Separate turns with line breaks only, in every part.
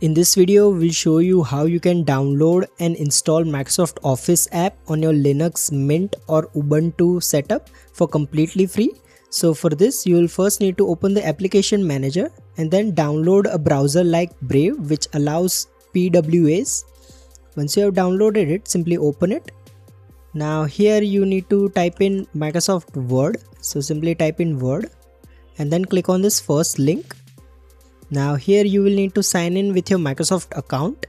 In this video, we'll show you how you can download and install Microsoft Office app on your Linux Mint or Ubuntu setup for completely free. So for this, you will first need to open the application manager and then download a browser like Brave, which allows PWAs. Once you have downloaded it, simply open it. Now here you need to type in Microsoft Word. So simply type in Word and then click on this first link. Now here you will need to sign in with your Microsoft account.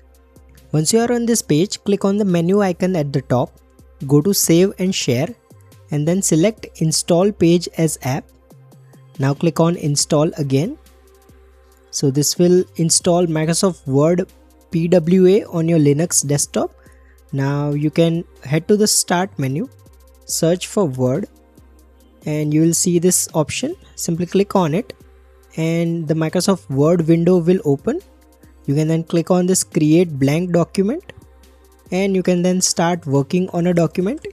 Once you are on this page, click on the menu icon at the top, go to Save and Share and then select Install Page as App. Now click on Install again. So this will install Microsoft Word PWA on your Linux desktop. Now you can head to the Start menu, search for Word and you will see this option. Simply click on it and the Microsoft Word window will open. You can then click on this create blank document and you can then start working on a document.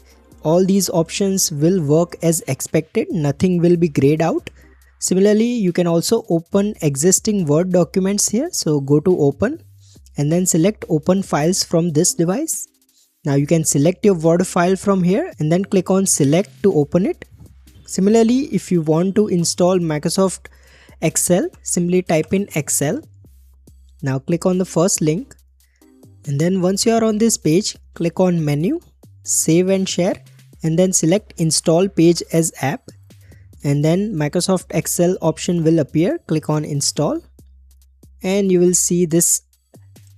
All these options will work as expected, nothing will be grayed out. Similarly, you can also open existing Word documents here. So go to open and then select open files from this device. Now you can select your Word file from here and then click on select to open it. Similarly, if you want to install Microsoft Excel, simply type in Excel. Now click on the first link and then once you are on this page, click on menu, save and share and then select install page as app and then Microsoft Excel option will appear. Click on install and you will see this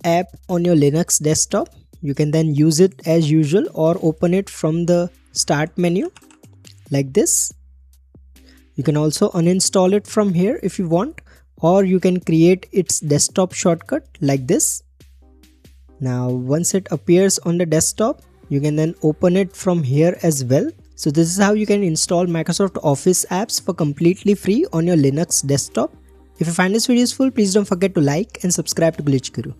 app on your Linux desktop. You can then use it as usual or open it from the start menu like this. You can also uninstall it from here if you want, or you can create its desktop shortcut like this. Now once it appears on the desktop, you can then open it from here as well. So this is how you can install Microsoft Office apps for completely free on your Linux desktop. If you find this video useful, please don't forget to like and subscribe to Glitch Guru.